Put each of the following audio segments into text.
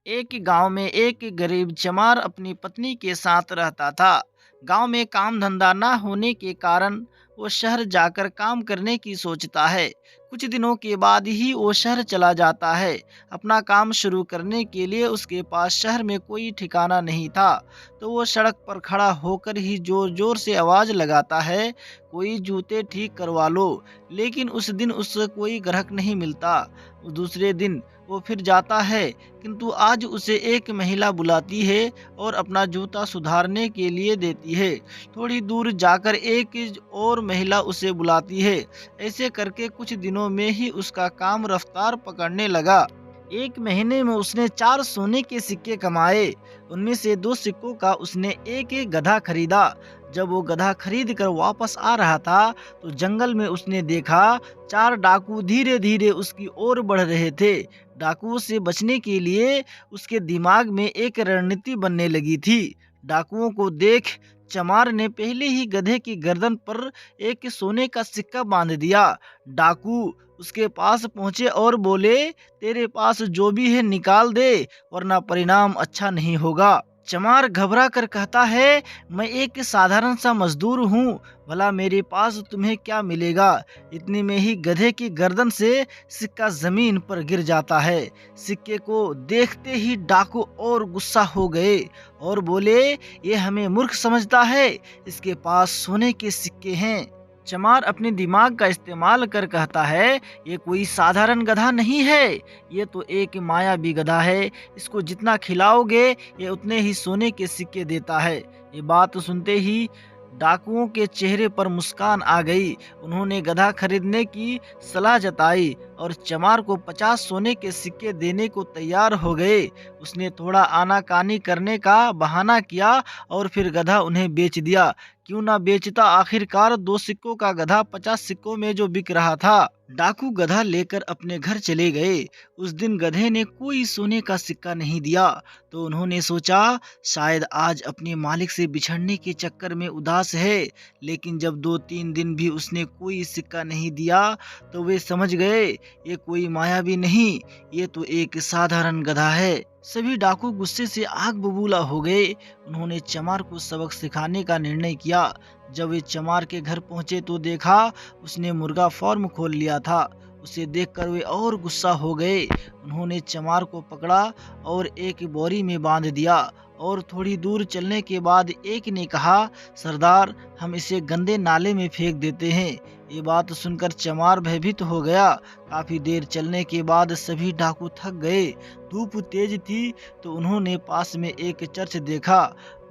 एक गांव में एक गरीब चमार अपनी पत्नी के साथ रहता था। गांव में काम धंधा न होने के कारण वो शहर जाकर काम करने की सोचता है। कुछ दिनों के बाद ही वो शहर चला जाता है। अपना काम शुरू करने के लिए उसके पास शहर में कोई ठिकाना नहीं था, तो वो सड़क पर खड़ा होकर ही जोर जोर से आवाज लगाता है, कोई जूते ठीक करवा लो। लेकिन उस दिन उससे कोई ग्राहक नहीं मिलता। दूसरे दिन वो फिर जाता है, किंतु आज उसे एक महिला बुलाती है और अपना जूता सुधारने के लिए देती है। थोड़ी दूर जाकर एक और महिला उसे बुलाती है। ऐसे करके कुछ दिनों में ही उसका काम रफ्तार पकड़ने लगा। एक महीने में उसने 4 सोने के सिक्के कमाए। उनमें से 2 सिक्कों का उसने एक गधा खरीदा। जब वो गधा खरीद कर वापस आ रहा था, तो जंगल में उसने देखा 4 डाकू धीरे धीरे उसकी ओर बढ़ रहे थे। डाकुओं से बचने के लिए उसके दिमाग में एक रणनीति बनने लगी थी। डाकुओं को देख चमार ने पहले ही गधे की गर्दन पर एक सोने का सिक्का बांध दिया। डाकू उसके पास पहुंचे और बोले, तेरे पास जो भी है निकाल दे, वरना परिणाम अच्छा नहीं होगा। चमार घबरा कर कहता है, मैं एक साधारण सा मजदूर हूँ, भला मेरे पास तुम्हें क्या मिलेगा। इतने में ही गधे की गर्दन से सिक्का जमीन पर गिर जाता है। सिक्के को देखते ही डाकू और गुस्सा हो गए और बोले, ये हमें मूर्ख समझता है, इसके पास सोने के सिक्के हैं। चमार अपने दिमाग का इस्तेमाल कर कहता है, ये कोई साधारण गधा नहीं है, ये तो एक मायावी गधा है। इसको जितना खिलाओगे ये उतने ही सोने के सिक्के देता है। ये बात सुनते ही डाकुओं के चेहरे पर मुस्कान आ गई। उन्होंने गधा खरीदने की सलाह जताई और चमार को 50 सोने के सिक्के देने को तैयार हो गए। उसने थोड़ा आनाकानी करने का बहाना किया और फिर गधा उन्हें बेच दिया। क्यों ना बेचता, आखिरकार 2 सिक्कों का गधा 50 सिक्कों में जो बिक रहा था। डाकू गधा लेकर अपने घर चले गए। उस दिन गधे ने कोई सोने का सिक्का नहीं दिया, तो उन्होंने सोचा शायद आज अपने मालिक से बिछड़ने के चक्कर में उदास है। लेकिन जब 2-3 दिन भी उसने कोई सिक्का नहीं दिया, तो वे समझ गए ये कोई मायावी नहीं, ये तो एक साधारण गधा है। सभी डाकू गुस्से से आग बबूला हो गए। उन्होंने चमार को सबक सिखाने का निर्णय किया। जब वे चमार के घर पहुंचे तो देखा उसने मुर्गा फार्म खोल लिया था। उसे देखकर वे और गुस्सा हो गए। उन्होंने चमार को पकड़ा और एक बोरी में बांध दिया और थोड़ी दूर चलने के बाद एक ने कहा, सरदार, हम इसे गंदे नाले में फेंक देते हैं। ये बात सुनकर चमार भयभीत हो गया। काफी देर चलने के बाद सभी डाकू थक गए। धूप तेज थी, तो उन्होंने पास में एक चर्च देखा।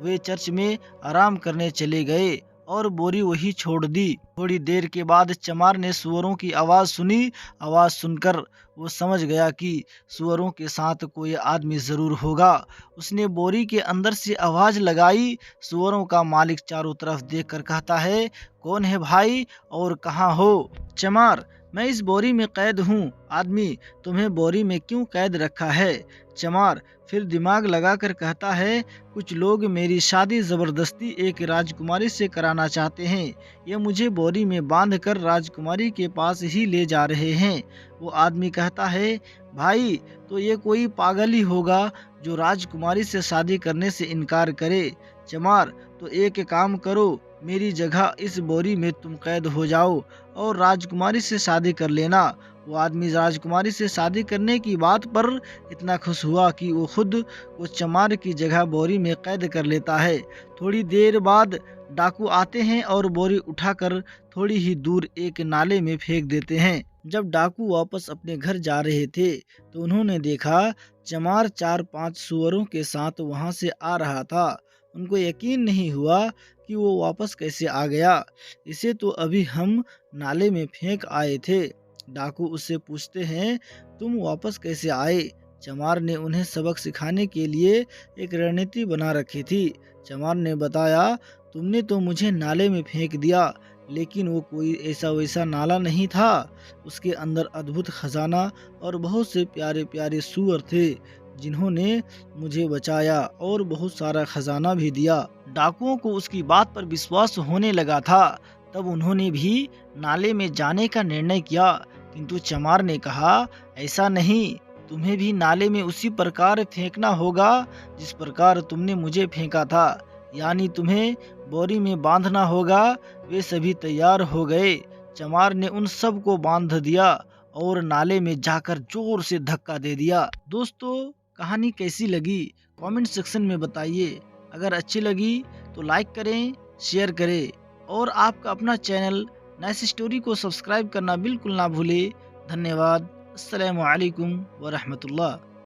वे चर्च में आराम करने चले गए और बोरी वही छोड़ दी। थोड़ी देर के बाद चमार ने सुअरों की आवाज सुनी। आवाज सुनकर वो समझ गया कि सुअरों के साथ कोई आदमी जरूर होगा। उसने बोरी के अंदर से आवाज लगाई। सुअरों का मालिक चारों तरफ देखकर कहता है, कौन है भाई और कहाँ हो। चमार, मैं इस बोरी में कैद हूँ। आदमी, तुम्हें बोरी में क्यों कैद रखा है। चमार फिर दिमाग लगाकर कहता है, कुछ लोग मेरी शादी जबरदस्ती एक राजकुमारी से कराना चाहते हैं। ये मुझे बोरी में बांध कर राजकुमारी के पास ही ले जा रहे हैं। वो आदमी कहता है, भाई, तो ये कोई पागल ही होगा जो राजकुमारी से शादी करने से इनकार करे। चमार, तो एक काम करो, मेरी जगह इस बोरी में तुम कैद हो जाओ और राजकुमारी से शादी कर लेना। वो आदमी राजकुमारी से शादी करने की बात पर इतना खुश हुआ कि वो खुद वो चमार की जगह बोरी में कैद कर लेता है। थोड़ी देर बाद डाकू आते हैं और बोरी उठाकर थोड़ी ही दूर एक नाले में फेंक देते हैं। जब डाकू वापस अपने घर जा रहे थे, तो उन्होंने देखा चमार 4-5 सुअरों के साथ वहां से आ रहा था। उनको यकीन नहीं हुआ कि वो वापस कैसे आ गया। इसे तो अभी हम नाले में फेंक आए थे। डाकू उससे पूछते हैं, तुम वापस कैसे आए। चमार ने उन्हें सबक सिखाने के लिए एक रणनीति बना रखी थी। चमार ने बताया, तुमने तो मुझे नाले में फेंक दिया, लेकिन वो कोई ऐसा वैसा नाला नहीं था। उसके अंदर अद्भुत खजाना और बहुत से प्यारे प्यारे सूअर थे, जिन्होंने मुझे बचाया और बहुत सारा खजाना भी दिया। डाकुओं को उसकी बात पर विश्वास होने लगा था। तब उन्होंने भी नाले में जाने का निर्णय किया, किंतु चमार ने कहा, ऐसा नहीं, तुम्हें भी नाले में उसी प्रकार फेंकना होगा जिस प्रकार तुमने मुझे फेंका था, यानी तुम्हें बोरी में बांधना होगा। वे सभी तैयार हो गए। चमार ने उन सब को बांध दिया और नाले में जाकर जोर से धक्का दे दिया। दोस्तों, कहानी कैसी लगी कमेंट सेक्शन में बताइए। अगर अच्छी लगी तो लाइक करें, शेयर करें और आपका अपना चैनल नाइस स्टोरी को सब्सक्राइब करना बिल्कुल ना भूलें। धन्यवाद। अस्सलामु अलैकुम व रहमतुल्लाह।